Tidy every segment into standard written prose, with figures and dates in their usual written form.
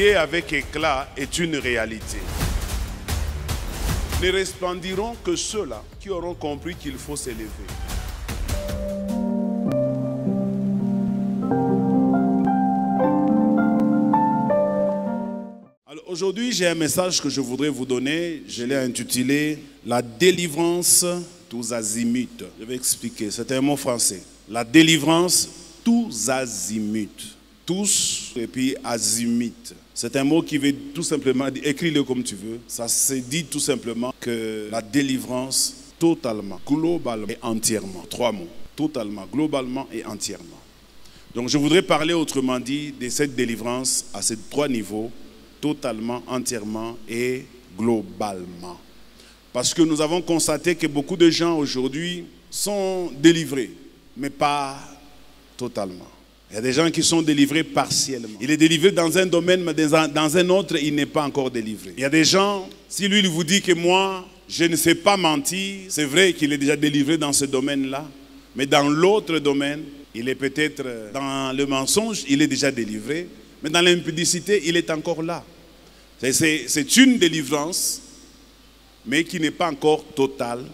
briller avec éclat est une réalité. Ne resplendiront que ceux-là qui auront compris qu'il faut s'élever. Alors aujourd'hui, j'ai un message que je voudrais vous donner. Je l'ai intitulé « La délivrance tous azimuts ». Je vais expliquer, c'est un mot français. La délivrance tous azimuts. Tous et puis azimut. C'est un mot qui veut tout simplement dire, écris-le comme tu veux, ça se dit tout simplement que la délivrance totalement, globalement et entièrement. Trois mots, totalement, globalement et entièrement. Donc je voudrais parler autrement dit de cette délivrance à ces trois niveaux, totalement, entièrement et globalement. Parce que nous avons constaté que beaucoup de gens aujourd'hui sont délivrés, mais pas totalement. Il y a des gens qui sont délivrés partiellement. Il est délivré dans un domaine, mais dans un autre, il n'est pas encore délivré. Il y a des gens, si lui il vous dit que moi, je ne sais pas mentir, c'est vrai qu'il est déjà délivré dans ce domaine-là, mais dans l'autre domaine, il est peut-être dans le mensonge, il est déjà délivré, mais dans l'impudicité, il est encore là. C'est une délivrance, mais qui n'est pas encore totale,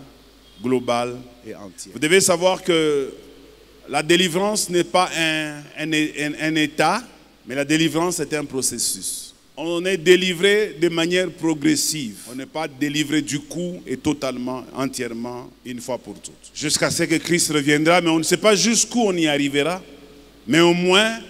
globale et entière. Vous devez savoir que la délivrance n'est pas un état, mais la délivrance est un processus. On est délivré de manière progressive. On n'est pas délivré du coup et totalement, entièrement, une fois pour toutes. Jusqu'à ce que Christ reviendra, mais on ne sait pas jusqu'où on y arrivera. Mais au moins,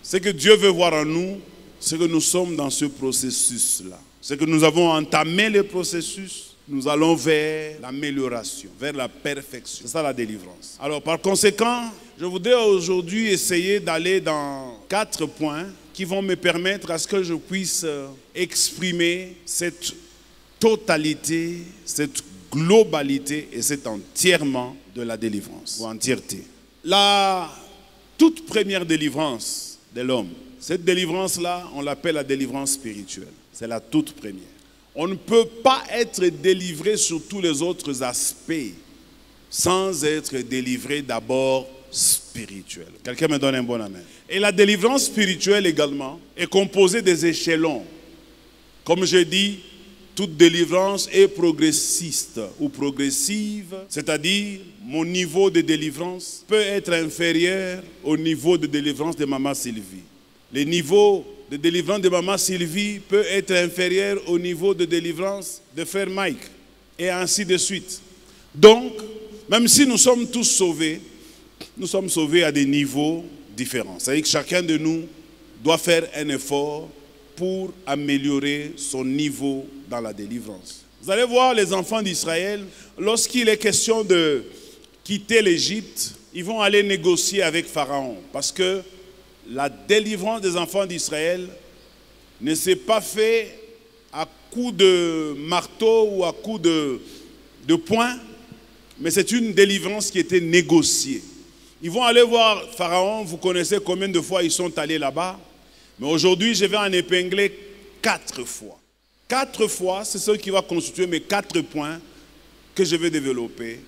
ce que Dieu veut voir en nous, c'est que nous sommes dans ce processus-là. C'est que nous avons entamé le processus. Nous allons vers l'amélioration, vers la perfection. C'est ça la délivrance. Alors par conséquent, je voudrais aujourd'hui essayer d'aller dans 4 points qui vont me permettre à ce que je puisse exprimer cette totalité, cette globalité et cet entièrement de la délivrance, ou entièreté. La toute première délivrance de l'homme, cette délivrance-là, on l'appelle la délivrance spirituelle. C'est la toute première. On ne peut pas être délivré sur tous les autres aspects sans être délivré d'abord spirituel. Quelqu'un me donne un bon amen. Et la délivrance spirituelle également est composée des échelons. Comme je dis, toute délivrance est progressiste ou progressive, c'est-à-dire mon niveau de délivrance peut être inférieur au niveau de délivrance de Maman Sylvie. Les niveaux de délivrance de Maman Sylvie peut être inférieur au niveau de délivrance de Frère Mike, et ainsi de suite. Donc, même si nous sommes tous sauvés, nous sommes sauvés à des niveaux différents. C'est-à-dire que chacun de nous doit faire un effort pour améliorer son niveau dans la délivrance. Vous allez voir les enfants d'Israël, lorsqu'il est question de quitter l'Égypte, ils vont aller négocier avec Pharaon, parce que la délivrance des enfants d'Israël ne s'est pas faite à coup de marteau ou à coup de poing, mais c'est une délivrance qui était négociée. Ils vont aller voir Pharaon, vous connaissez combien de fois ils sont allés là-bas, mais aujourd'hui je vais en épingler 4 fois. 4 fois, c'est ce qui va constituer mes 4 points que je vais développer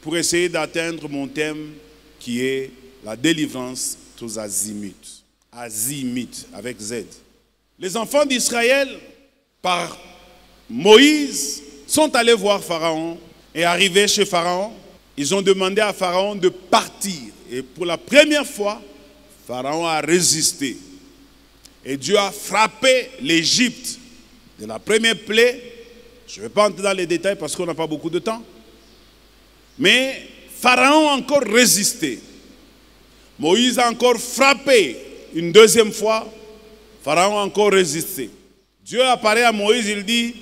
pour essayer d'atteindre mon thème qui est la délivrance tous azimuts. Azimut, avec Z. Les enfants d'Israël, par Moïse, sont allés voir Pharaon et arrivés chez Pharaon, ils ont demandé à Pharaon de partir. Et pour la première fois, Pharaon a résisté. Et Dieu a frappé l'Égypte de la première plaie. Je ne vais pas entrer dans les détails parce qu'on n'a pas beaucoup de temps. Mais Pharaon a encore résisté. Moïse a encore frappé une deuxième fois. Pharaon a encore résisté. Dieu apparaît à Moïse, il dit,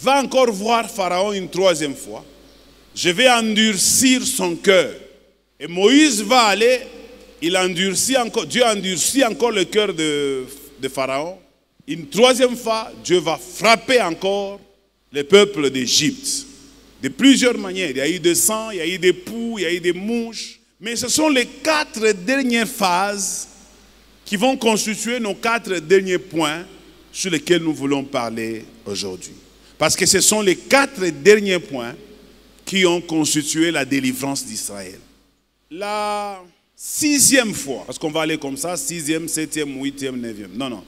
va encore voir Pharaon une troisième fois. Je vais endurcir son cœur. Et Moïse va aller, il endurcit encore, Dieu endurcit encore le cœur de Pharaon. Une troisième fois, Dieu va frapper encore le peuple d'Égypte. De plusieurs manières. Il y a eu des sangs, il y a eu des poux, il y a eu des mouches. Mais ce sont les 4 dernières phases qui vont constituer nos 4 derniers points sur lesquels nous voulons parler aujourd'hui. Parce que ce sont les 4 derniers points qui ont constitué la délivrance d'Israël. La 6e fois, parce qu'on va aller comme ça, 6e, 7e, 8e, 9e. Non, non.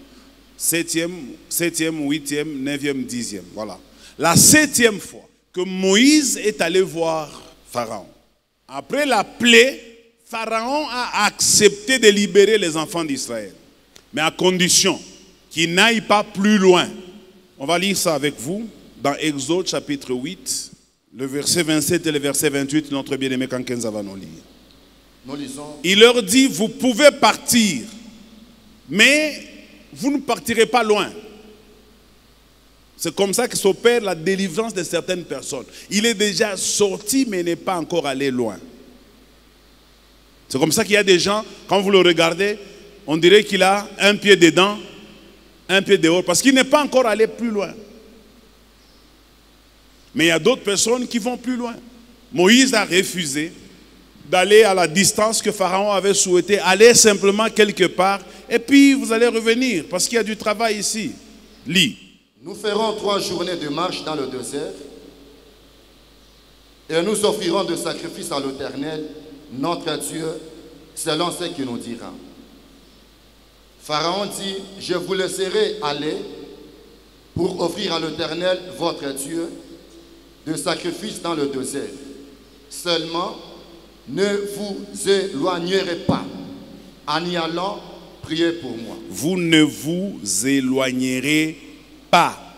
7e, 8e, 9e, 10e. Voilà. La 7e fois que Moïse est allé voir Pharaon. Après la plaie, Pharaon a accepté de libérer les enfants d'Israël. Mais à condition qu'ils n'aillent pas plus loin. On va lire ça avec vous dans Exode chapitre 8, le verset 27 et le verset 28. Notre bien-aimé Kankenza va nous lire. Nous lisons. Il leur dit, vous pouvez partir, mais vous ne partirez pas loin. C'est comme ça que s'opère la délivrance de certaines personnes. Il est déjà sorti, mais n'est pas encore allé loin. C'est comme ça qu'il y a des gens, quand vous le regardez, on dirait qu'il a un pied dedans, un pied dehors, parce qu'il n'est pas encore allé plus loin. Mais il y a d'autres personnes qui vont plus loin. Moïse a refusé d'aller à la distance que Pharaon avait souhaité. Aller simplement quelque part, et puis vous allez revenir, parce qu'il y a du travail ici. Lis. Nous ferons 3 journées de marche dans le désert, et nous offrirons de sacrifices à l'Éternel, notre Dieu, selon ce qu'il nous dira. Pharaon dit, je vous laisserai aller pour offrir à l'Éternel, votre Dieu, de sacrifices dans le désert. Seulement, ne vous éloignerez pas en y allant prier pour moi. Vous ne vous éloignerez pas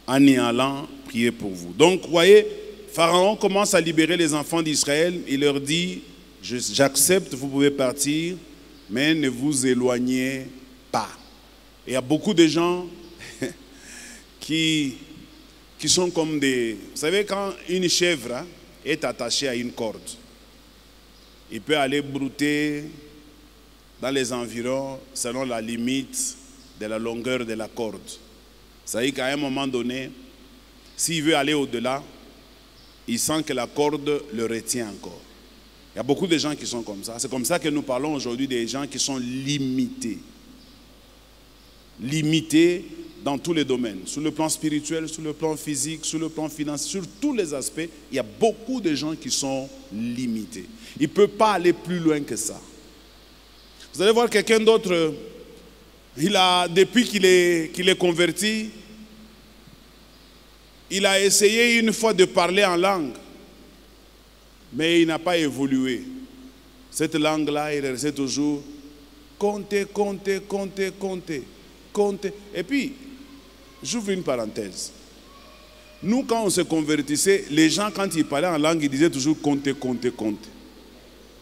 en y allant prier pour vous. Donc, vous voyez, Pharaon commence à libérer les enfants d'Israël. Il leur dit, j'accepte, vous pouvez partir, mais ne vous éloignez pas. Et il y a beaucoup de gens qui sont comme des... Vous savez, quand une chèvre est attachée à une corde, il peut aller brouter dans les environs selon la limite de la longueur de la corde. Ça veut dire qu'à un moment donné, s'il veut aller au-delà, il sent que la corde le retient encore. Il y a beaucoup de gens qui sont comme ça. C'est comme ça que nous parlons aujourd'hui des gens qui sont limités. Limités dans tous les domaines. Sur le plan spirituel, sur le plan physique, sur le plan financier, sur tous les aspects, il y a beaucoup de gens qui sont limités. Il ne peut pas aller plus loin que ça. Vous allez voir quelqu'un d'autre, depuis qu'il est converti, il a essayé une fois de parler en langue, mais il n'a pas évolué. Cette langue-là, il restait toujours compter. Et puis, j'ouvre une parenthèse. Nous, quand on se convertissait, les gens, quand ils parlaient en langue, ils disaient toujours compter.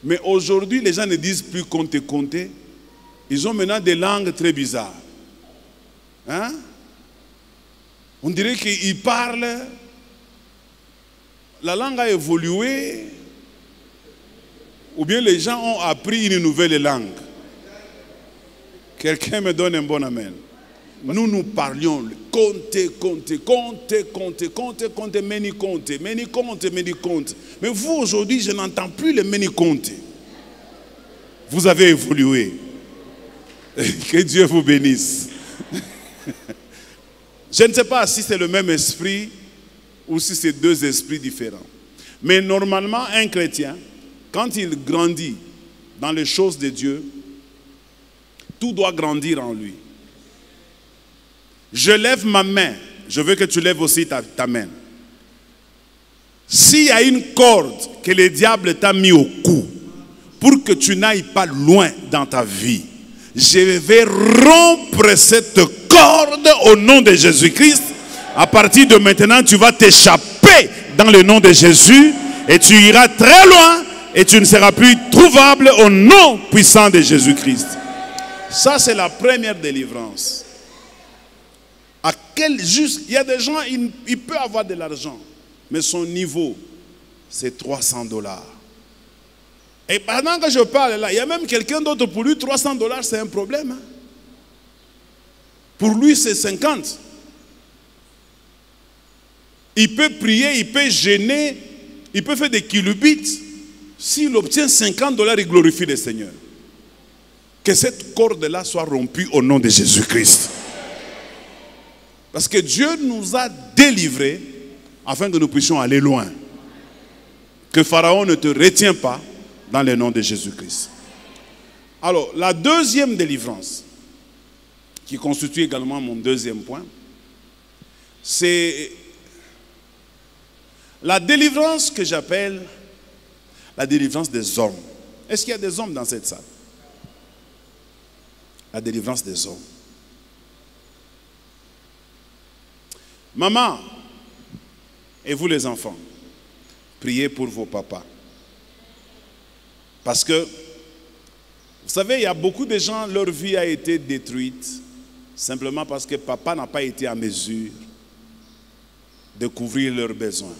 Mais aujourd'hui, les gens ne disent plus compter. Ils ont maintenant des langues très bizarres. Hein? On dirait qu'ils parlent. La langue a évolué. Ou bien les gens ont appris une nouvelle langue. Quelqu'un me donne un bon amen. Nous parlions compter, meni compte. Mais vous aujourd'hui, je n'entends plus le meni compte. Vous avez évolué. Que Dieu vous bénisse. Je ne sais pas si c'est le même esprit ou si c'est deux esprits différents. Mais normalement, un chrétien, quand il grandit dans les choses de Dieu, tout doit grandir en lui. Je lève ma main. Je veux que tu lèves aussi ta main. S'il y a une corde que le diable t'a mis au cou pour que tu n'ailles pas loin dans ta vie, je vais rompre cette corde au nom de Jésus-Christ. À partir de maintenant, tu vas t'échapper dans le nom de Jésus et tu iras très loin et tu ne seras plus trouvable au nom puissant de Jésus-Christ. Ça, c'est la première délivrance. Il y a des gens, il peut avoir de l'argent, mais son niveau, c'est $300. Et pendant que je parle là, il y a même quelqu'un d'autre, pour lui, $300, c'est un problème. Hein? Pour lui, c'est 50. Il peut prier, il peut gêner, il peut faire des kilobits. S'il obtient $50, il glorifie le Seigneur. Que cette corde-là soit rompue au nom de Jésus-Christ. Parce que Dieu nous a délivrés afin que nous puissions aller loin. Que Pharaon ne te retient pas dans le nom de Jésus-Christ. Alors, la deuxième délivrance. qui constitue également mon deuxième point, c'est la délivrance que j'appelle la délivrance des hommes. Est-ce qu'il y a des hommes dans cette salle? La délivrance des hommes. Maman, et vous les enfants, priez pour vos papas. Parce que, vous savez, il y a beaucoup de gens, leur vie a été détruite simplement parce que papa n'a pas été en mesure de couvrir leurs besoins.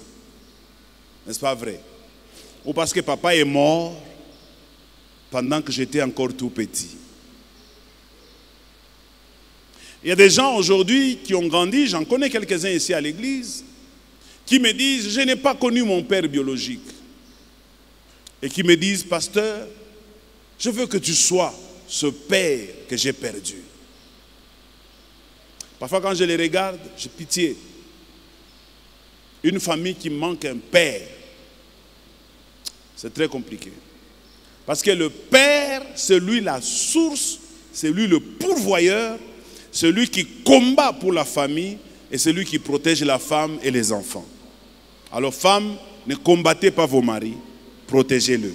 N'est-ce pas vrai? Ou parce que papa est mort pendant que j'étais encore tout petit. Il y a des gens aujourd'hui qui ont grandi, j'en connais quelques-uns ici à l'église, qui me disent, je n'ai pas connu mon père biologique. Et qui me disent, pasteur, je veux que tu sois ce père que j'ai perdu. Parfois quand je les regarde, j'ai pitié. Une famille qui manque un père, c'est très compliqué. Parce que le père, c'est lui la source, c'est lui le pourvoyeur, c'est lui qui combat pour la famille et c'est lui qui protège la femme et les enfants. Alors femmes, ne combattez pas vos maris, protégez-le.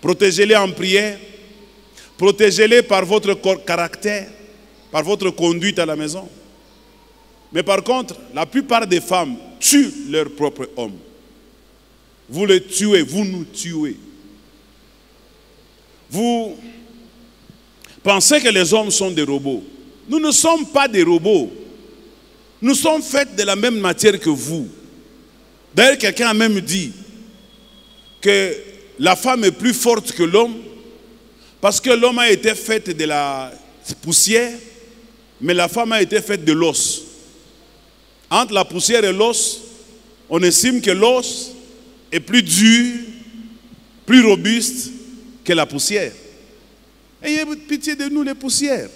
Protégez-les en prière, protégez-les par votre caractère, par votre conduite à la maison. Mais par contre, la plupart des femmes tuent leur propre homme. Vous le tuez, vous nous tuez. Vous pensez que les hommes sont des robots. Nous ne sommes pas des robots. Nous sommes faits de la même matière que vous. D'ailleurs, quelqu'un a même dit que la femme est plus forte que l'homme parce que l'homme a été fait de la poussière, mais la femme a été faite de l'os. Entre la poussière et l'os, on estime que l'os est plus dur, plus robuste que la poussière. Ayez pitié de nous les poussières.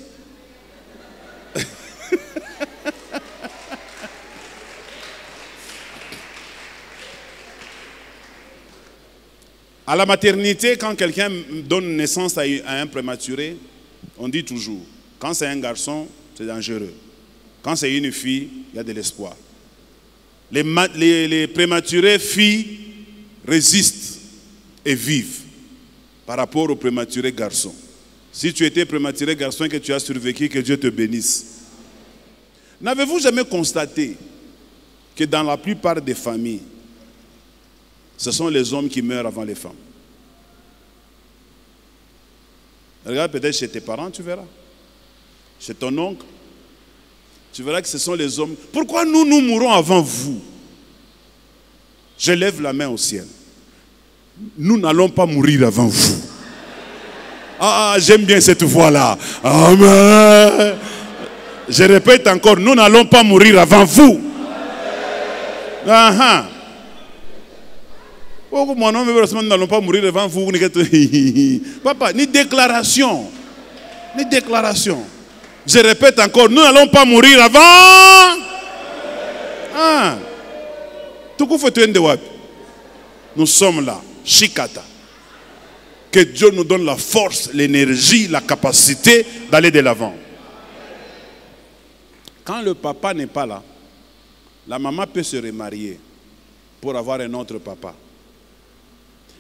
À la maternité, quand quelqu'un donne naissance à un prématuré, on dit toujours, quand c'est un garçon, c'est dangereux. Quand c'est une fille, il y a de l'espoir. Les prématurés filles résistent et vivent par rapport aux prématurés garçons. Si tu étais prématuré garçon et que tu as survécu, que Dieu te bénisse. N'avez-vous jamais constaté que dans la plupart des familles, ce sont les hommes qui meurent avant les femmes? Regarde peut-être chez tes parents, tu verras. Chez ton oncle, tu verras que ce sont les hommes. Pourquoi nous mourons avant vous? Je lève la main au ciel. Nous n'allons pas mourir avant vous. Ah, j'aime bien cette voix-là. Amen. Je répète encore, nous n'allons pas mourir avant vous. Ah, mon nom, nous n'allons pas mourir avant vous. Papa, ni déclaration. Ni déclaration. Je répète encore, nous n'allons pas mourir avant. Ah. Nous sommes là. Shikata. Que Dieu nous donne la force, l'énergie, la capacité d'aller de l'avant. Quand le papa n'est pas là, la maman peut se remarier pour avoir un autre papa.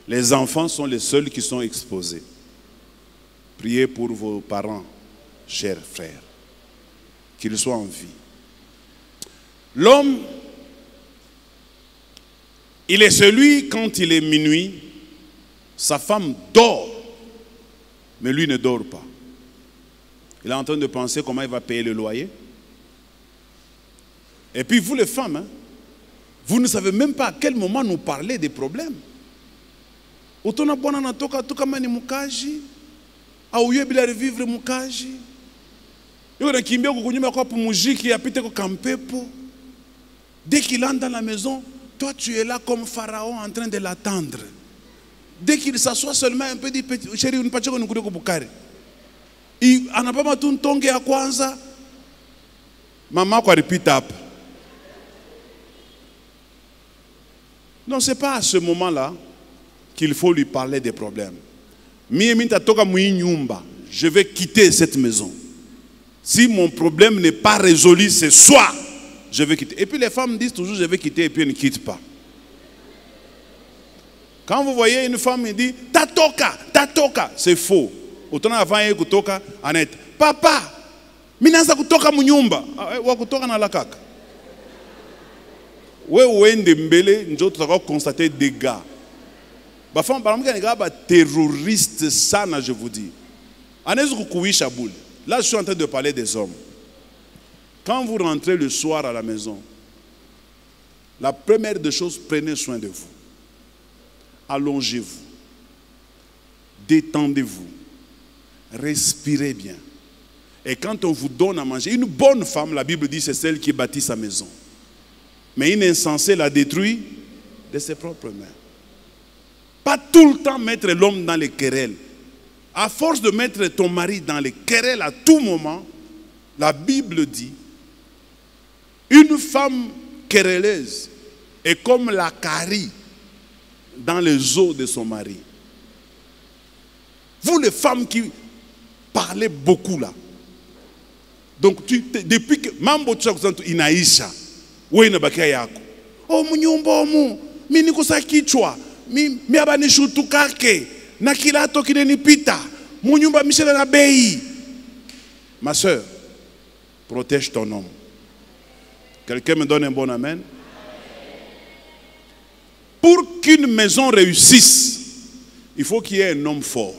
Les enfants sont les seuls qui sont exposés. Priez pour vos parents, chers frères, qu'ils soient en vie. L'homme, il est celui, quand il est minuit, sa femme dort, mais lui ne dort pas. Il est en train de penser comment il va payer le loyer. Et puis vous les femmes, vous ne savez même pas à quel moment nous parler des problèmes. Utona bwana natoka tu kama ni mkaji au yeye bila revivre mkaji. Yeye anakimbia kukunyuma kwa muziki apite kwa kampepo. Dès qu'il entre dans la maison, toi tu es là comme Pharaon en train de l'attendre. Dès qu'il s'assoit seulement un peu dit chérie unipatie kwa nikuje kubukari. Anapama tu ntonge ya kwanza. Mama kwa repeat up. Non, ce n'est pas à ce moment-là qu'il faut lui parler des problèmes. Je vais quitter cette maison. Si mon problème n'est pas résolu ce soir, je vais quitter. Et puis les femmes disent toujours je vais quitter et puis elles ne quittent pas. Quand vous voyez une femme, elle dit tatoka, c'est faux. Autant avant elle kutoka Annette, papa, minaanza kutoka munyumba, wa kutoka na la kaka. Wewe mbele njo tutaka constater dégâts. Ba femme par exemple ba terroriste sana, je vous dis. Anezu kukuisha boule. Là je suis en train de parler des hommes. Quand vous rentrez le soir à la maison, la première des choses, prenez soin de vous. Allongez-vous, détendez-vous, respirez bien. Et quand on vous donne à manger, une bonne femme, la Bible dit, c'est celle qui bâtit sa maison. Mais une insensée la détruit de ses propres mains. Pas tout le temps mettre l'homme dans les querelles. À force de mettre ton mari dans les querelles à tout moment, la Bible dit, une femme querelleuse est comme la carie dans les os de son mari. Vous les femmes qui parlez beaucoup là. Donc depuis que mambo tshakuzantu inaisha, wewe inabakia yako. Oh munyumba omu, mimi nikusa kichwa, mimi abanishutukake, na kilato kinenipita, munyumba mishela na bei. Ma soeur, protège ton homme. Quelqu'un me donne un bon amen? Pour qu'une maison réussisse, il faut qu'il y ait un homme fort.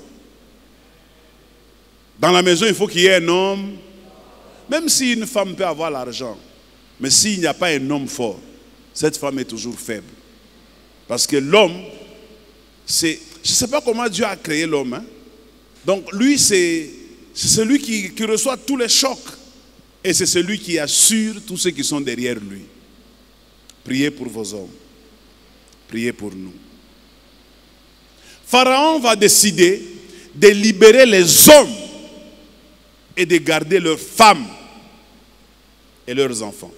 Dans la maison, il faut qu'il y ait un homme, même si une femme peut avoir l'argent, mais s'il n'y a pas un homme fort, cette femme est toujours faible. Parce que l'homme, c'est, je ne sais pas comment Dieu a créé l'homme. Hein? Donc lui, c'est celui qui reçoit tous les chocs. Et c'est celui qui assure tous ceux qui sont derrière lui. Priez pour vos hommes. Priez pour nous. Pharaon va décider de libérer les hommes et de garder leurs femmes et leurs enfants.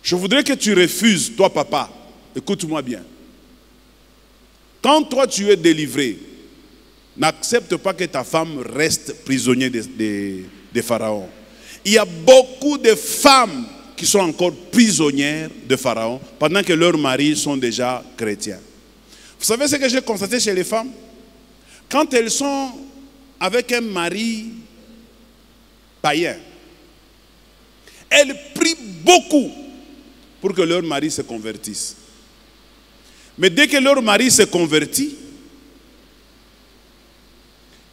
Je voudrais que tu refuses, toi papa, écoute-moi bien. Quand toi tu es délivré, n'accepte pas que ta femme reste prisonnière de Pharaon. Il y a beaucoup de femmes qui sont encore prisonnières de Pharaon pendant que leurs maris sont déjà chrétiens. Vous savez ce que j'ai constaté chez les femmes? Quand elles sont avec un mari païen, elles prient beaucoup pour que leur mari se convertisse. Mais dès que leur mari se convertit,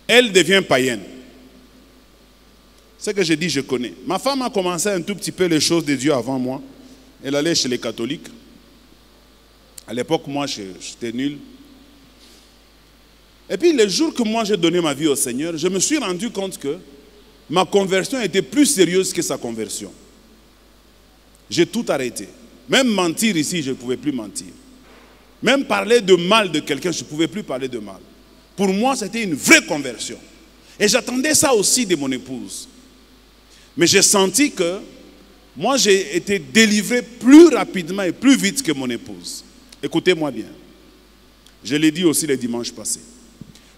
elle devient païenne. Ce que je dis, je connais. Ma femme a commencé un tout petit peu les choses de Dieu avant moi. Elle allait chez les catholiques. À l'époque, moi, j'étais nul. Et puis, le jour que moi, j'ai donné ma vie au Seigneur, je me suis rendu compte que ma conversion était plus sérieuse que sa conversion. J'ai tout arrêté. Même mentir ici, je ne pouvais plus mentir. Même parler de mal de quelqu'un, je ne pouvais plus parler de mal. Pour moi, c'était une vraie conversion. Et j'attendais ça aussi de mon épouse. Mais j'ai senti que moi, j'ai été délivré plus rapidement et plus vite que mon épouse. Écoutez-moi bien. Je l'ai dit aussi le dimanche passé.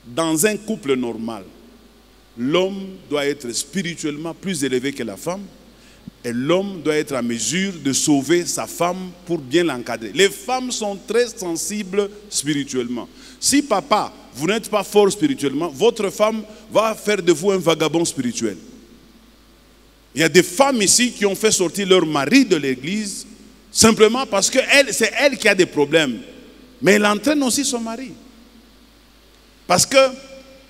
Dans un couple normal, l'homme doit être spirituellement plus élevé que la femme. Et l'homme doit être à mesure de sauver sa femme pour bien l'encadrer. Les femmes sont très sensibles spirituellement. Si papa, vous n'êtes pas fort spirituellement, votre femme va faire de vous un vagabond spirituel. Il y a des femmes ici qui ont fait sortir leur mari de l'église simplement parce que c'est elle qui a des problèmes. Mais elle entraîne aussi son mari. Parce que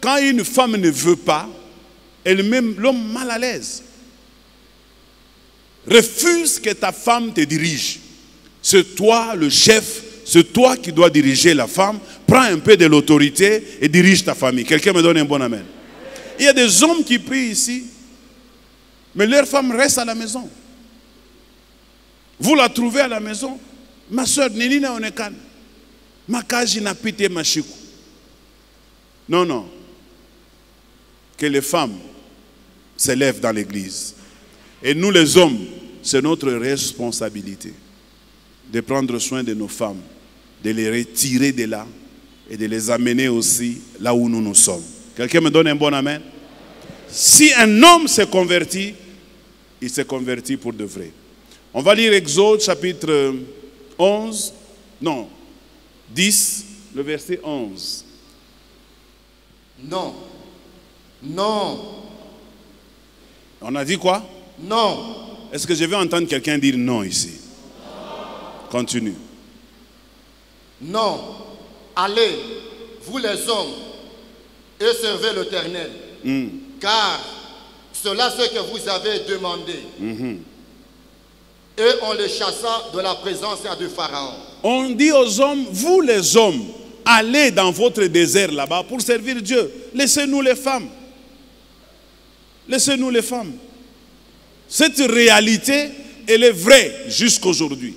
quand une femme ne veut pas, elle met l'homme mal à l'aise. Refuse que ta femme te dirige. C'est toi le chef, c'est toi qui dois diriger la femme. Prends un peu de l'autorité et dirige ta famille. Quelqu'un me donne un bon amen. Il y a des hommes qui prient ici, mais leur femme reste à la maison. Vous la trouvez à la maison. Ma soeur, Nilina Onekan, Makaji na pite machiku. Non, non. Que les femmes s'élèvent dans l'église. Et nous les hommes, c'est notre responsabilité de prendre soin de nos femmes, de les retirer de là et de les amener aussi là où nous nous sommes. Quelqu'un me donne un bon amen? Si un homme s'est converti, il s'est converti pour de vrai. On va lire Exode chapitre 10, le verset 11. Non. Non. On a dit quoi? Non. Est-ce que je vais entendre quelqu'un dire non ici? Continue. Non. Allez, vous les hommes, et servez l'Éternel. Car cela c'est ce que vous avez demandé. Et on les chassa de la présence de Pharaon. On dit aux hommes, vous les hommes, allez dans votre désert là-bas pour servir Dieu. Laissez-nous les femmes. Laissez-nous les femmes. Cette réalité, elle est vraie jusqu'aujourd'hui.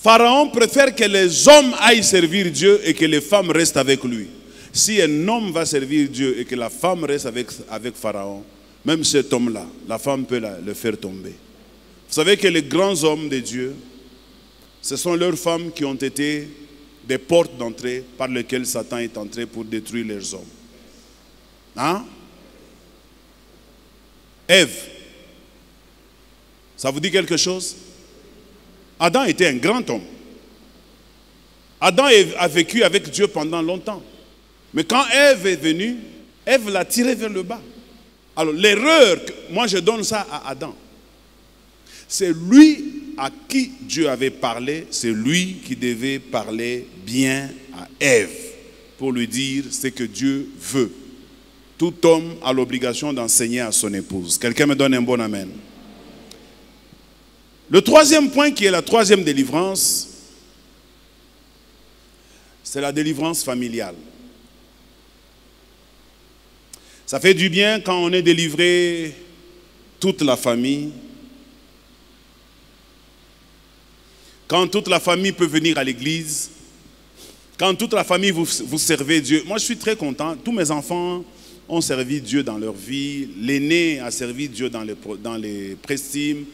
Pharaon préfère que les hommes aillent servir Dieu et que les femmes restent avec lui. Si un homme va servir Dieu et que la femme reste avec Pharaon, même cet homme-là, la femme peut le faire tomber. Vous savez que les grands hommes de Dieu, ce sont leurs femmes qui ont été des portes d'entrée par lesquelles Satan est entré pour détruire leurs hommes. Hein? Ève, ça vous dit quelque chose? Adam était un grand homme. Adam a vécu avec Dieu pendant longtemps. Mais quand Ève est venue, Ève l'a tiré vers le bas. Alors l'erreur, moi je donne ça à Adam. C'est lui à qui Dieu avait parlé, c'est lui qui devait parler bien à Ève pour lui dire ce que Dieu veut. Tout homme a l'obligation d'enseigner à son épouse. Quelqu'un me donne un bon amen. Le troisième point qui est la troisième délivrance, c'est la délivrance familiale. Ça fait du bien quand on est délivré, toute la famille. Quand toute la famille peut venir à l'église. Quand toute la famille vous servez Dieu. Moi je suis très content. Tous mes enfants ont servi Dieu dans leur vie. L'aîné a servi Dieu dans les prestimes.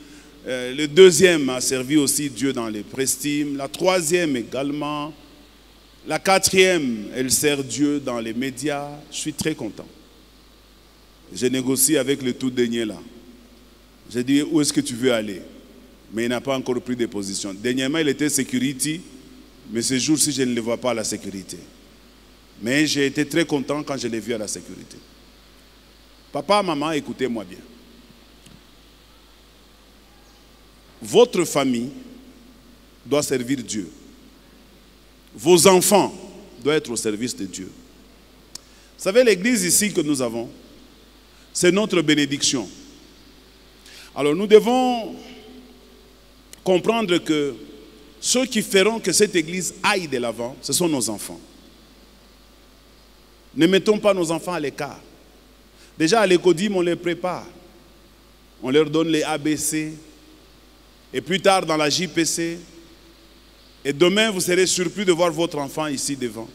Le deuxième a servi aussi Dieu dans les prestimes. La troisième également. La quatrième, elle sert Dieu dans les médias. Je suis très content. J'ai négocié avec le tout dernier là. J'ai dit, où est-ce que tu veux aller? Mais il n'a pas encore pris de position. Dernièrement, il était security, mais ce jour-ci, je ne le vois pas à la sécurité. Mais j'ai été très content quand je l'ai vu à la sécurité. Papa, maman, écoutez-moi bien. Votre famille doit servir Dieu. Vos enfants doivent être au service de Dieu. Vous savez, l'église ici que nous avons, c'est notre bénédiction. Alors nous devons comprendre que ceux qui feront que cette église aille de l'avant, ce sont nos enfants. Ne mettons pas nos enfants à l'écart. Déjà à l'écodim, on les prépare. On leur donne les ABC. Et plus tard dans la JPC. Et demain, vous serez surpris de voir votre enfant ici devant,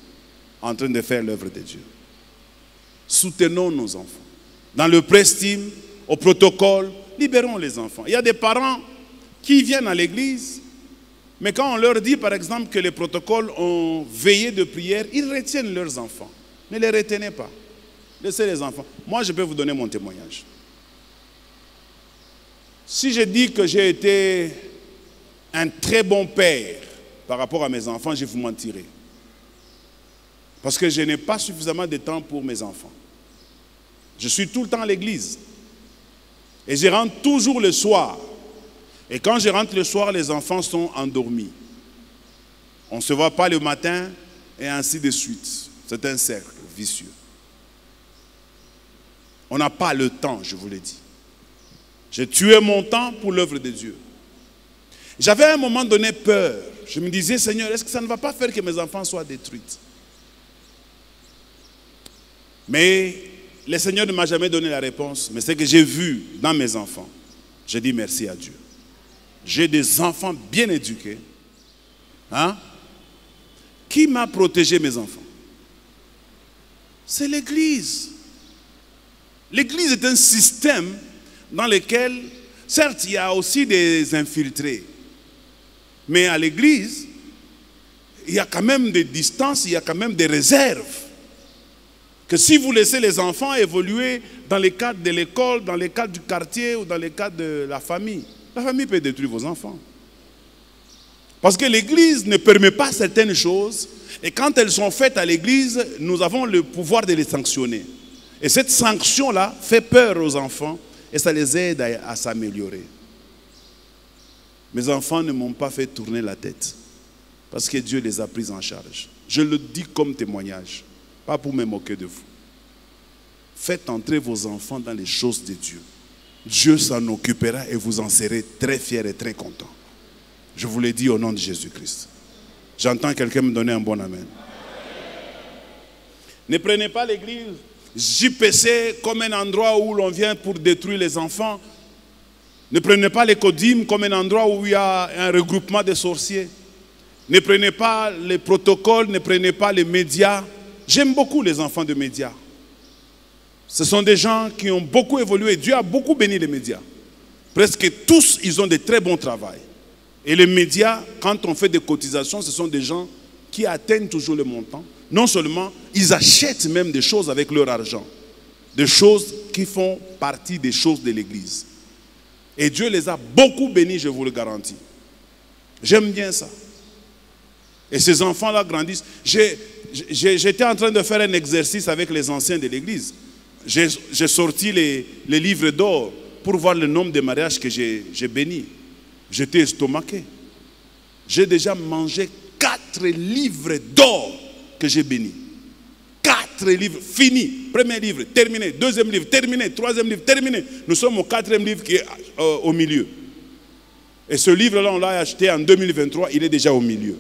en train de faire l'œuvre de Dieu. Soutenons nos enfants. Dans le prestime, au protocole, libérons les enfants. Il y a des parents qui viennent à l'église, mais quand on leur dit par exemple que les protocoles ont veillé de prière, ils retiennent leurs enfants. Ne les retenez pas. Laissez les enfants. Moi, je peux vous donner mon témoignage. Si je dis que j'ai été un très bon père par rapport à mes enfants, je vous mentirai. Parce que je n'ai pas suffisamment de temps pour mes enfants. Je suis tout le temps à l'église. Et je rentre toujours le soir. Et quand je rentre le soir, les enfants sont endormis. On ne se voit pas le matin et ainsi de suite. C'est un cercle vicieux. On n'a pas le temps, je vous l'ai dit. J'ai tué mon temps pour l'œuvre de Dieu. J'avais à un moment donné peur. Je me disais, Seigneur, est-ce que ça ne va pas faire que mes enfants soient détruits? Mais le Seigneur ne m'a jamais donné la réponse. Mais ce que j'ai vu dans mes enfants, j'ai dit merci à Dieu. J'ai des enfants bien éduqués. Hein? Qui m'a protégé mes enfants? C'est l'Église. L'Église est un système dans lequel, certes, il y a aussi des infiltrés. Mais à l'Église, il y a quand même des distances, il y a quand même des réserves. Que si vous laissez les enfants évoluer dans les cadres de l'école, dans les cadres du quartier ou dans les cadres de la famille peut détruire vos enfants. Parce que l'église ne permet pas certaines choses et quand elles sont faites à l'église, nous avons le pouvoir de les sanctionner. Et cette sanction-là fait peur aux enfants et ça les aide à s'améliorer. Mes enfants ne m'ont pas fait tourner la tête parce que Dieu les a pris en charge. Je le dis comme témoignage, pas pour me moquer de vous. Faites entrer vos enfants dans les choses de Dieu. Dieu s'en occupera et vous en serez très fiers et très contents. Je vous l'ai dit au nom de Jésus-Christ. J'entends quelqu'un me donner un bon amen. Ne prenez pas l'église JPC comme un endroit où l'on vient pour détruire les enfants. Ne prenez pas les Codim comme un endroit où il y a un regroupement de sorciers. Ne prenez pas les protocoles, ne prenez pas les médias. J'aime beaucoup les enfants de médias. Ce sont des gens qui ont beaucoup évolué. Dieu a beaucoup béni les médias. Presque tous, ils ont de très bons travaux. Et les médias, quand on fait des cotisations, ce sont des gens qui atteignent toujours le montant. Non seulement, ils achètent même des choses avec leur argent. Des choses qui font partie des choses de l'église. Et Dieu les a beaucoup bénis, je vous le garantis. J'aime bien ça. Et ces enfants-là grandissent. J'étais en train de faire un exercice avec les anciens de l'église. J'ai sorti les livres d'or pour voir le nombre de mariages que j'ai bénis. J'étais estomaqué. J'ai déjà mangé 4 livres d'or que j'ai bénis. 4 livres, fini. Premier livre, terminé. Deuxième livre, terminé. Troisième livre, terminé. Nous sommes au 4e livre qui est au milieu. Et ce livre-là, on l'a acheté en 2023, il est déjà au milieu.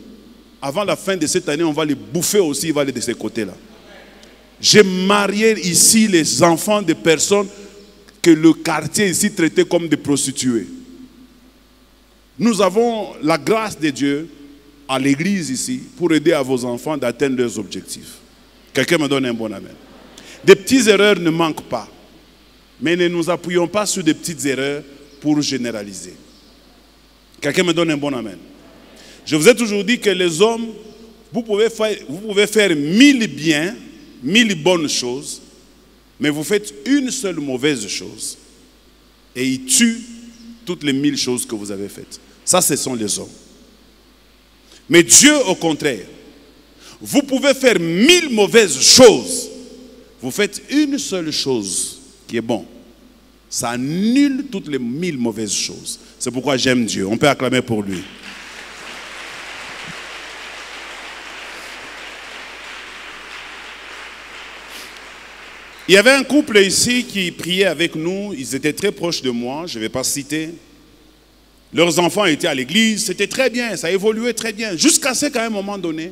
Avant la fin de cette année, on va les bouffer aussi, il va aller de ce côté-là. J'ai marié ici les enfants de personnes que le quartier ici traitait comme des prostituées. Nous avons la grâce de Dieu à l'église ici pour aider à vos enfants d'atteindre leurs objectifs. Quelqu'un me donne un bon amen. Des petites erreurs ne manquent pas. Mais ne nous appuyons pas sur des petites erreurs pour généraliser. Quelqu'un me donne un bon amen. Je vous ai toujours dit que les hommes, vous pouvez faire 1000 biens, 1000 bonnes choses, mais vous faites une seule mauvaise chose. Et ils tuent toutes les 1000 choses que vous avez faites. Ça, ce sont les hommes. Mais Dieu, au contraire, vous pouvez faire 1000 mauvaises choses. Vous faites une seule chose qui est bon. Ça annule toutes les 1000 mauvaises choses. C'est pourquoi j'aime Dieu. On peut acclamer pour lui. Il y avait un couple ici qui priait avec nous. Ils étaient très proches de moi. Je ne vais pas citer. Leurs enfants étaient à l'église. C'était très bien. Ça évoluait très bien. Jusqu'à ce qu'à un moment donné,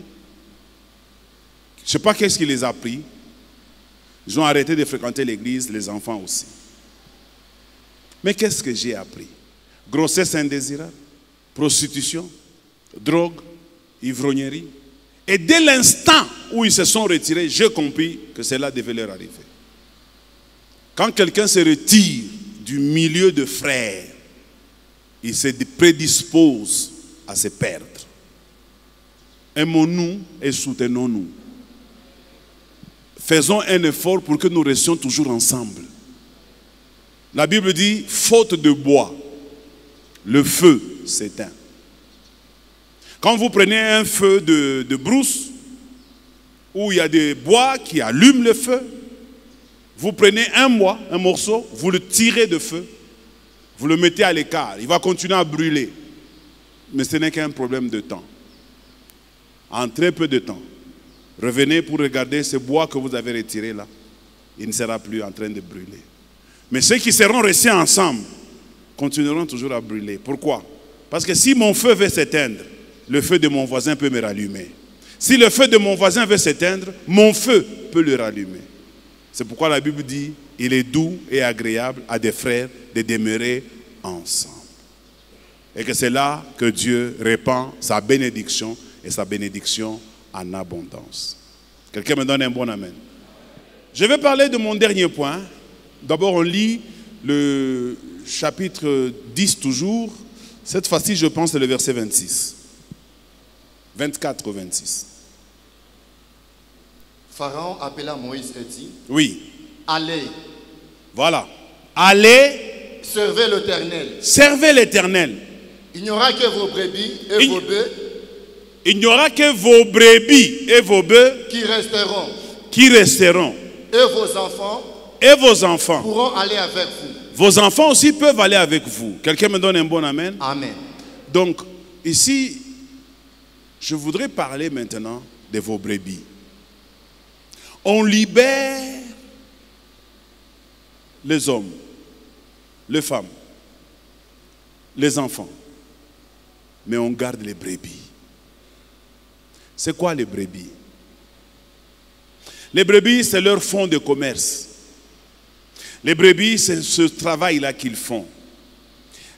je ne sais pas qu'est-ce qui les a pris. Ils ont arrêté de fréquenter l'église, les enfants aussi. Mais qu'est-ce que j'ai appris? Grossesse indésirable, prostitution, drogue, ivrognerie. Et dès l'instant où ils se sont retirés, j'ai compris que cela devait leur arriver. Quand quelqu'un se retire du milieu de frères, il se prédispose à se perdre. Aimons-nous et soutenons-nous. Faisons un effort pour que nous restions toujours ensemble. La Bible dit, faute de bois, le feu s'éteint. Quand vous prenez un feu de brousse, où il y a des bois qui allument le feu, vous prenez un morceau, vous le tirez de feu, vous le mettez à l'écart, il va continuer à brûler. Mais ce n'est qu'un problème de temps. En très peu de temps, revenez pour regarder ce bois que vous avez retiré là. Il ne sera plus en train de brûler. Mais ceux qui seront restés ensemble continueront toujours à brûler. Pourquoi? Parce que si mon feu veut s'éteindre, le feu de mon voisin peut me rallumer. Si le feu de mon voisin veut s'éteindre, mon feu peut le rallumer. C'est pourquoi la Bible dit, il est doux et agréable à des frères de demeurer ensemble. Et que c'est là que Dieu répand sa bénédiction et sa bénédiction en abondance. Quelqu'un me donne un bon amen. Je vais parler de mon dernier point. D'abord, on lit le chapitre 10 toujours. Cette fois-ci, je pense, c'est le verset 26. 24 ou 26. Pharaon appela Moïse et dit, Oui. allez, Voilà. Allez, servez l'Éternel. servez l'Éternel. Il n'y aura que vos brebis et vos bœufs Il n'y aura que vos brebis et vos bœufs qui resteront. Et vos enfants Pourront aller avec vous. Vos enfants aussi peuvent aller avec vous. Quelqu'un me donne un bon amen? Amen. Donc, ici, je voudrais parler maintenant de vos brebis. On libère les hommes, les femmes, les enfants, mais on garde les brebis. C'est quoi les brebis? Les brebis, c'est leur fonds de commerce. Les brebis, c'est ce travail-là qu'ils font.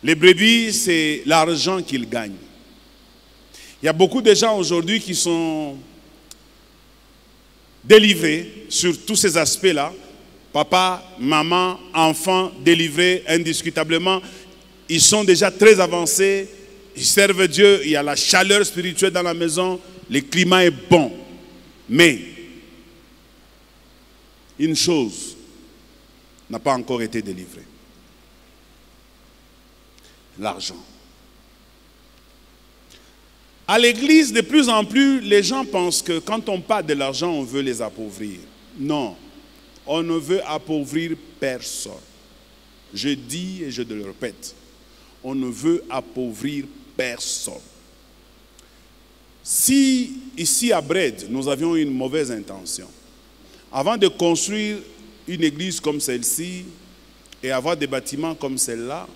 Les brebis, c'est l'argent qu'ils gagnent. Il y a beaucoup de gens aujourd'hui qui sont délivrés sur tous ces aspects-là. Papa, maman, enfants, délivrés indiscutablement. Ils sont déjà très avancés. Ils servent Dieu. Il y a la chaleur spirituelle dans la maison. Le climat est bon. Mais une chose n'a pas encore été délivrée. L'argent. À l'église, de plus en plus, les gens pensent que quand on parle de l'argent, on veut les appauvrir. Non, on ne veut appauvrir personne. Je dis et je le répète, on ne veut appauvrir personne. Si ici à Bred, nous avions une mauvaise intention, avant de construire une église comme celle-ci et avoir des bâtiments comme celle-là,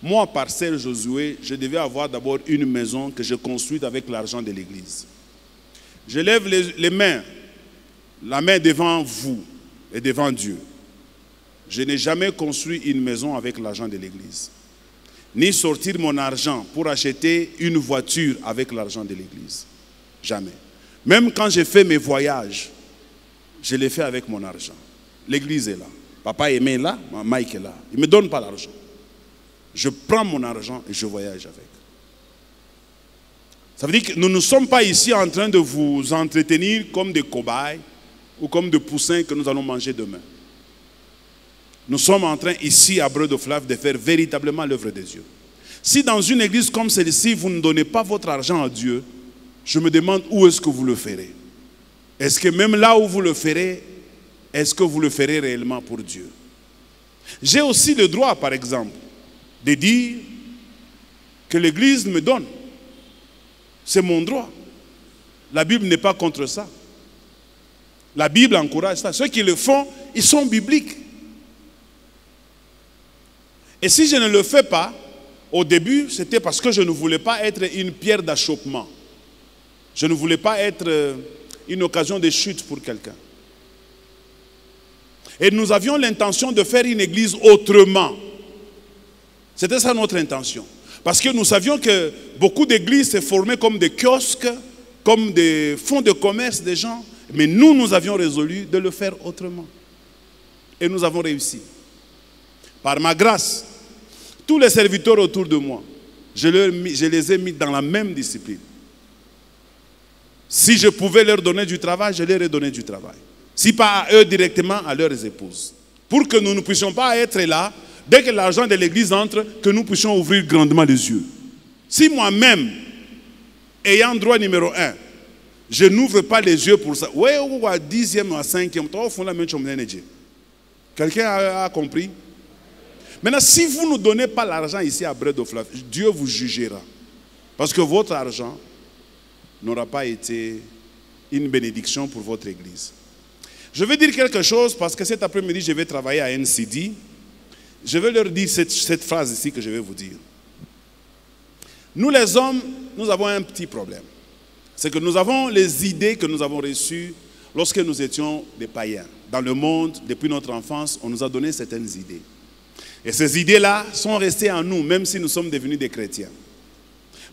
moi, Parcelle Josué, je devais avoir d'abord une maison que je construis avec l'argent de l'église. Je lève les mains, la main devant vous et devant Dieu. Je n'ai jamais construit une maison avec l'argent de l'église. Ni sortir mon argent pour acheter une voiture avec l'argent de l'église. Jamais. Même quand j'ai fait mes voyages, je l'ai fait avec mon argent. L'église est là. Papa est là, Mike est là. Il ne me donne pas l'argent. Je prends mon argent et je voyage avec. Ça veut dire que nous ne sommes pas ici en train de vous entretenir comme des cobayes ou comme des poussins que nous allons manger demain. Nous sommes en train ici à Breu de Flave de faire véritablement l'œuvre de Dieu. Si dans une église comme celle-ci, vous ne donnez pas votre argent à Dieu, je me demande où est-ce que vous le ferez. Est-ce que même là où vous le ferez, est-ce que vous le ferez réellement pour Dieu? J'ai aussi le droit, par exemple, de dire que l'Église me donne. C'est mon droit. La Bible n'est pas contre ça. La Bible encourage ça. Ceux qui le font, ils sont bibliques. Et si je ne le fais pas, au début, c'était parce que je ne voulais pas être une pierre d'achoppement. Je ne voulais pas être une occasion de chute pour quelqu'un. Et nous avions l'intention de faire une église autrement. C'était ça notre intention. Parce que nous savions que beaucoup d'églises se formaient comme des kiosques, comme des fonds de commerce des gens. Mais nous avions résolu de le faire autrement. Et nous avons réussi. Par ma grâce, tous les serviteurs autour de moi, je les ai mis dans la même discipline. Si je pouvais leur donner du travail, je leur ai donné du travail. Si pas à eux directement, à leurs épouses. Pour que nous ne puissions pas être là, dès que l'argent de l'église entre, que nous puissions ouvrir grandement les yeux. Si moi-même, ayant droit numéro 1, je n'ouvre pas les yeux pour ça. Oui, ou à 10e ou à 5e, toi, au fond, la même chose. Quelqu'un a compris? Maintenant, si vous ne donnez pas l'argent ici à Bread of Life, Dieu vous jugera. Parce que votre argent n'aura pas été une bénédiction pour votre église. Je vais dire quelque chose parce que cet après-midi, je vais travailler à NCD. Je vais leur dire cette phrase ici que je vais vous dire. Nous les hommes, nous avons un petit problème. C'est que nous avons les idées que nous avons reçues lorsque nous étions des païens. Dans le monde, depuis notre enfance, on nous a donné certaines idées. Et ces idées-là sont restées en nous, même si nous sommes devenus des chrétiens.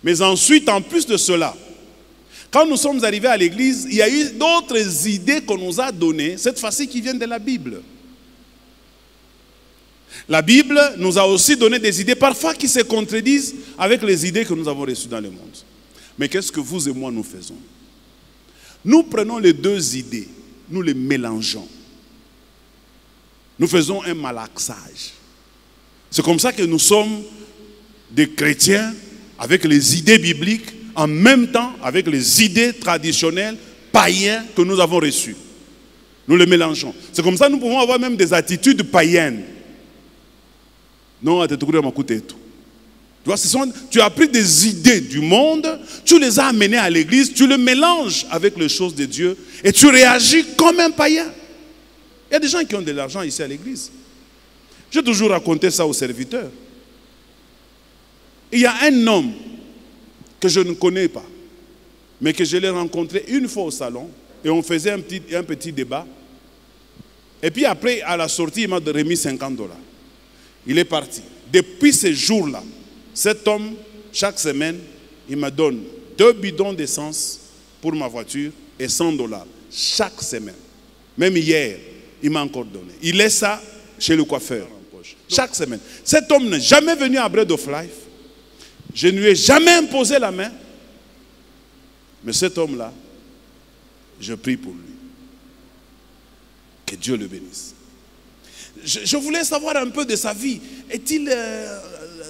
Mais ensuite, en plus de cela, quand nous sommes arrivés à l'église, il y a eu d'autres idées qu'on nous a données, cette fois-ci qui viennent de la Bible. La Bible nous a aussi donné des idées parfois qui se contredisent avec les idées que nous avons reçues dans le monde. Mais qu'est-ce que vous et moi nous faisons? Nous prenons les deux idées, nous les mélangeons. Nous faisons un malaxage. C'est comme ça que nous sommes des chrétiens avec les idées bibliques, en même temps avec les idées traditionnelles, païennes que nous avons reçues. Nous les mélangeons. C'est comme ça que nous pouvons avoir même des attitudes païennes. Non, tu as pris des idées du monde, tu les as amenées à l'église, tu les mélanges avec les choses de Dieu et tu réagis comme un païen. Il y a des gens qui ont de l'argent ici à l'église. J'ai toujours raconté ça aux serviteurs. Il y a un homme que je ne connais pas, mais que je l'ai rencontré une fois au salon et on faisait un petit débat. Et puis après, à la sortie, il m'a remis $50. Il est parti. Depuis ce jour-là, cet homme, chaque semaine, il me donne 2 bidons d'essence pour ma voiture et $100 chaque semaine. Même hier, il m'a encore donné. Il laisse ça chez le coiffeur. Chaque semaine. Cet homme n'est jamais venu à Bread of Life. Je ne lui ai jamais imposé la main. Mais cet homme-là, je prie pour lui. Que Dieu le bénisse. Je voulais savoir un peu de sa vie. Est-il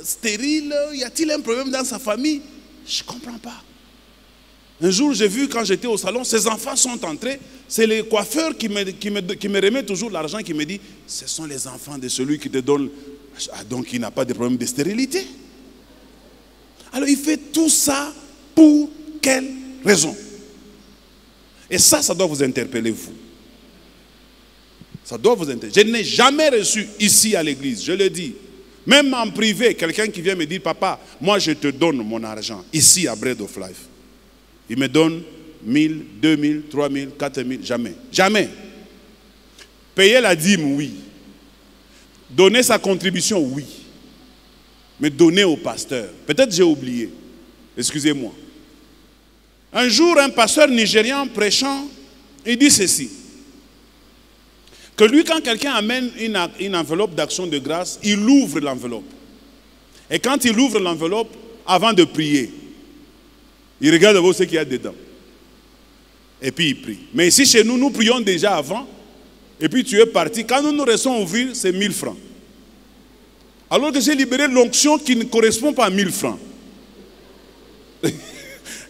stérile? Y a-t-il un problème dans sa famille? Je ne comprends pas. Un jour, j'ai vu quand j'étais au salon, ses enfants sont entrés. C'est les coiffeurs qui me remettent toujours l'argent, qui me dit, ce sont les enfants de celui qui te donne. Ah, donc il n'a pas de problème de stérilité. Alors il fait tout ça pour quelle raison? Et ça doit vous interpeller, vous. Ça doit vous interpeller. Je n'ai jamais reçu ici à l'église, je le dis. Même en privé, quelqu'un qui vient me dire, papa, moi je te donne mon argent, ici à Bread of Life. Il me donne 1000, 2000, 3000, 4000, jamais. Jamais. Payer la dîme, oui. Donner sa contribution, oui. Mais donner au pasteur, peut-être j'ai oublié. Excusez-moi. Un jour, un pasteur nigérian prêchant, il dit ceci. Que lui, quand quelqu'un amène une enveloppe d'action de grâce, il ouvre l'enveloppe. Et quand il ouvre l'enveloppe, avant de prier, il regarde d'abord ce qu'il y a dedans. Et puis il prie. Mais ici, chez nous, nous prions déjà avant. Et puis tu es parti. Quand nous nous restons ouvrir, c'est 1000 francs. Alors que j'ai libéré l'onction qui ne correspond pas à 1000 francs.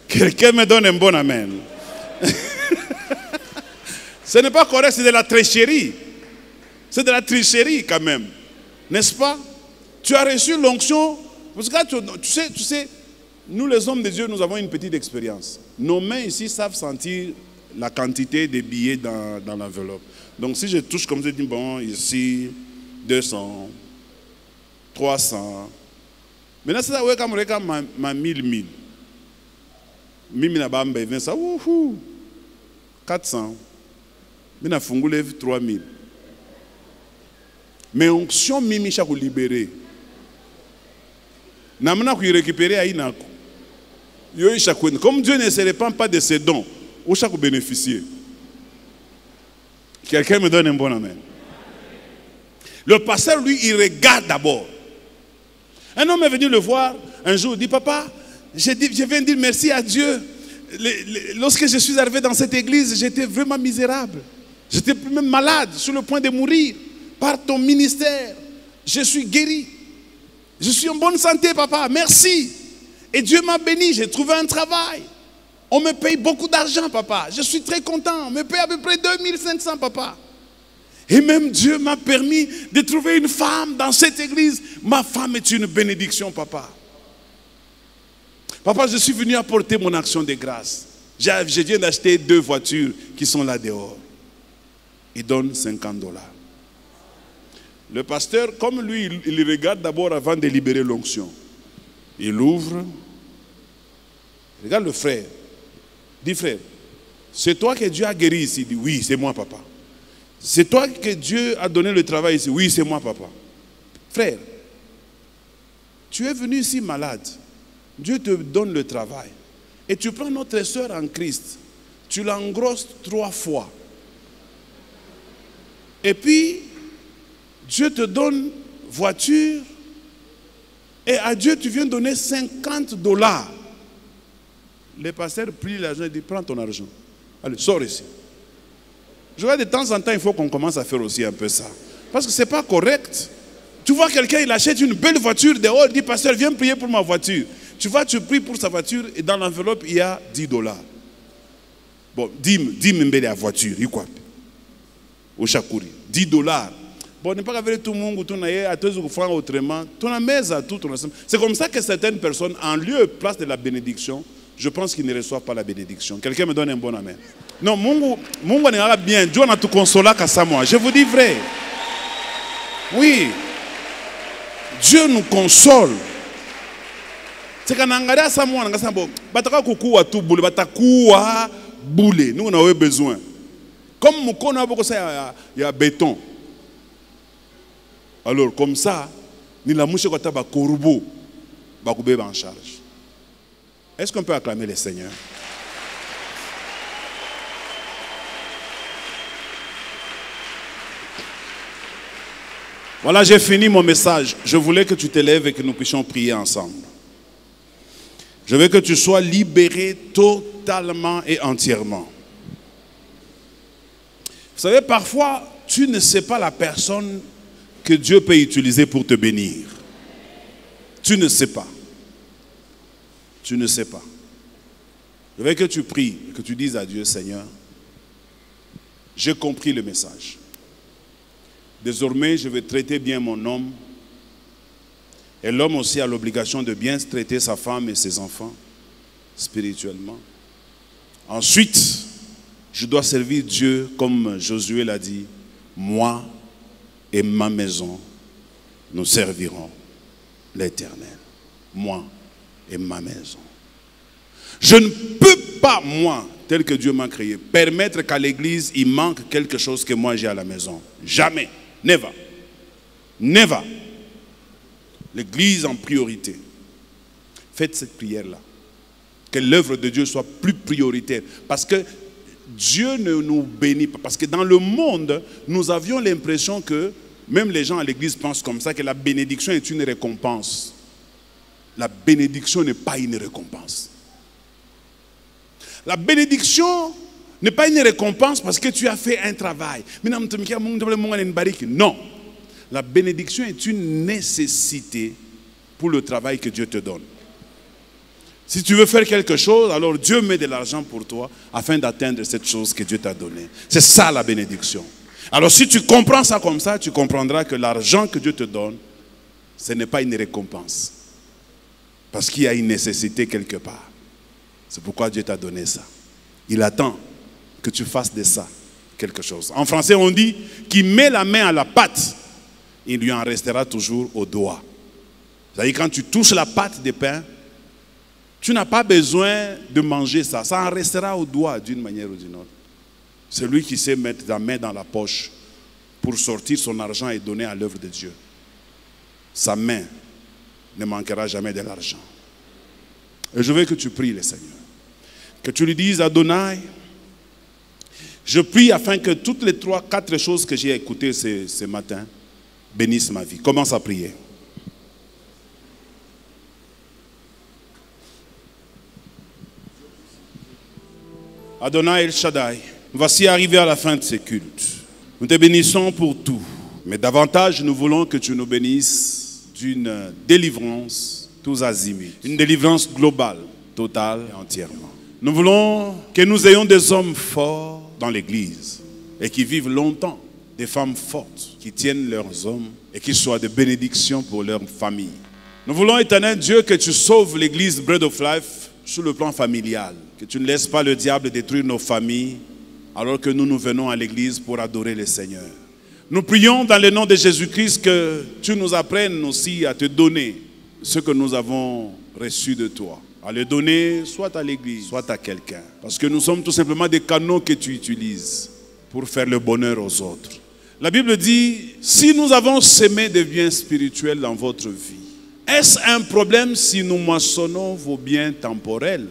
Quelqu'un me donne un bon amen. Ce n'est pas correct, c'est de la tricherie. C'est de la tricherie quand même. N'est-ce pas? Tu as reçu l'onction. Parce que tu sais, nous les hommes de Dieu, nous avons une petite expérience. Nos mains ici savent sentir la quantité des billets dans l'enveloppe. Donc si je touche comme ça, je dis, bon, ici, 200, 300. Maintenant, c'est ça, comme ma 1000. 1000 na bamba, il vient ça, 400. Maintenant, fungule 3000. Mais onction mimi chaque libéré. Namana qui récupérer à inako. Comme Dieu ne se répand pas de ses dons, où chaque bénéficier. Quelqu'un me donne un bon amen. Le pasteur, lui, il regarde d'abord. Un homme est venu le voir un jour, il dit, papa, je viens dire merci à Dieu. Lorsque je suis arrivé dans cette église, j'étais vraiment misérable. J'étais même malade, sur le point de mourir. Par ton ministère, je suis guéri. Je suis en bonne santé, papa, merci. Et Dieu m'a béni, j'ai trouvé un travail. On me paye beaucoup d'argent, papa. Je suis très content. On me paye à peu près 2500, papa. Et même Dieu m'a permis de trouver une femme dans cette église. Ma femme est une bénédiction, papa. Papa, je suis venu apporter mon action de grâce. Je viens d'acheter 2 voitures qui sont là dehors. Il donne $50. Le pasteur, comme lui, il regarde d'abord avant de libérer l'onction. Il ouvre. Regarde le frère. Dis, frère, c'est toi que Dieu a guéri ici? Il dit, oui, c'est moi, papa. C'est toi que Dieu a donné le travail ici? Oui, c'est moi, papa. Frère, tu es venu ici malade. Dieu te donne le travail. Et tu prends notre soeur en Christ. Tu l'engrosses 3 fois. Et puis, Dieu te donne voiture. Et à Dieu, tu viens donner $50. Le pasteur prie l'argent et dit, prends ton argent. Allez, sors ici. Je vois de temps en temps, il faut qu'on commence à faire aussi un peu ça. Parce que ce n'est pas correct. Tu vois quelqu'un, il achète une belle voiture dehors, il dit, pasteur, viens prier pour ma voiture. Tu vois, tu pries pour sa voiture et dans l'enveloppe, il y a $10. Bon, 10 mbele la voiture, il quoi? Au Chakuri, $10. Bon, n'est pas qu'avec tout le monde, tout le à tous francs autrement, tout la maison, tout. C'est comme ça que certaines personnes, en lieu et place de la bénédiction, je pense qu'ils ne reçoivent pas la bénédiction. Quelqu'un me donne un bon amen. Non, Mungu n'est pas bien. Dieu n'a tout consolé qu'à ça, moi. Je vous dis vrai. Oui. Dieu nous console. C'est qu'on a regardé ça, moi, on a dit, bataka kukuwa tout boule, batakuwa boule. Nous, on a besoin. Comme nous connaissons beaucoup ça, il y a béton. Alors, comme ça, nous avons mouché kota ba korubo, ba koube en charge. Est-ce qu'on peut acclamer le Seigneur? Voilà, j'ai fini mon message. Je voulais que tu te lèves et que nous puissions prier ensemble. Je veux que tu sois libéré totalement et entièrement. Vous savez, parfois, tu ne sais pas la personne que Dieu peut utiliser pour te bénir. Tu ne sais pas. Tu ne sais pas. Je veux que tu pries, que tu dises à Dieu, Seigneur, j'ai compris le message. Désormais, je vais traiter bien mon homme. Et l'homme aussi a l'obligation de bien traiter sa femme et ses enfants spirituellement. Ensuite, je dois servir Dieu comme Josué l'a dit. Moi et ma maison, nous servirons l'Éternel. Moi et ma maison. Je ne peux pas, moi, tel que Dieu m'a créé, permettre qu'à l'église, il manque quelque chose que moi j'ai à la maison. Jamais. Never. Never. L'église en priorité. Faites cette prière-là. Que l'œuvre de Dieu soit plus prioritaire. Parce que Dieu ne nous bénit pas. Parce que dans le monde, nous avions l'impression que, même les gens à l'église pensent comme ça, que la bénédiction est une récompense. La bénédiction n'est pas une récompense. La bénédiction n'est pas une récompense parce que tu as fait un travail. Non. La bénédiction est une nécessité pour le travail que Dieu te donne. Si tu veux faire quelque chose, alors Dieu met de l'argent pour toi afin d'atteindre cette chose que Dieu t'a donnée. C'est ça la bénédiction. Alors si tu comprends ça comme ça, tu comprendras que l'argent que Dieu te donne, ce n'est pas une récompense. Parce qu'il y a une nécessité quelque part. C'est pourquoi Dieu t'a donné ça. Il attend que tu fasses de ça quelque chose. En français, on dit qu'il met la main à la pâte, il lui en restera toujours au doigt. C'est-à-dire quand tu touches la pâte de pain, tu n'as pas besoin de manger ça. Ça en restera au doigt d'une manière ou d'une autre. Celui qui sait mettre la main dans la poche pour sortir son argent et donner à l'œuvre de Dieu, sa main ne manquera jamais de l'argent. Et je veux que tu pries le Seigneur. Que tu lui dises, Adonai, je prie afin que toutes les 3-4 choses que j'ai écoutées ce matin bénissent ma vie. Commence à prier. Adonai El Shaddai, voici arrivé à la fin de ce culte. Nous te bénissons pour tout. Mais davantage, nous voulons que tu nous bénisses d'une délivrance tous azimuts. Une délivrance globale, totale et entièrement. Nous voulons que nous ayons des hommes forts dans l'église et qui vivent longtemps. Des femmes fortes qui tiennent leurs hommes et qui soient de bénédiction pour leur famille. Nous voulons, éternel Dieu, que tu sauves l'église Bread of Life sur le plan familial. Que tu ne laisses pas le diable détruire nos familles alors que nous venons à l'église pour adorer le Seigneur. Nous prions dans le nom de Jésus-Christ que tu nous apprennes aussi à te donner ce que nous avons reçu de toi. À le donner soit à l'église, soit à quelqu'un. Parce que nous sommes tout simplement des canaux que tu utilises pour faire le bonheur aux autres. La Bible dit, si nous avons semé des biens spirituels dans votre vie, est-ce un problème si nous moissonnons vos biens temporels?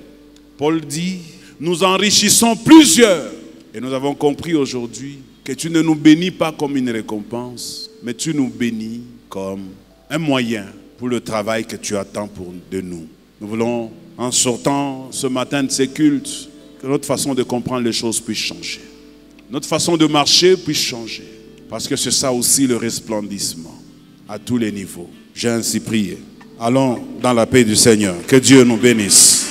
Paul dit, nous enrichissons plusieurs. Et nous avons compris aujourd'hui que tu ne nous bénis pas comme une récompense, mais tu nous bénis comme un moyen pour le travail que tu attends de nous. Nous voulons, en sortant ce matin de ces cultes, que notre façon de comprendre les choses puisse changer. Notre façon de marcher puisse changer. Parce que c'est ça aussi le resplendissement à tous les niveaux. J'ai ainsi prié. Allons dans la paix du Seigneur. Que Dieu nous bénisse.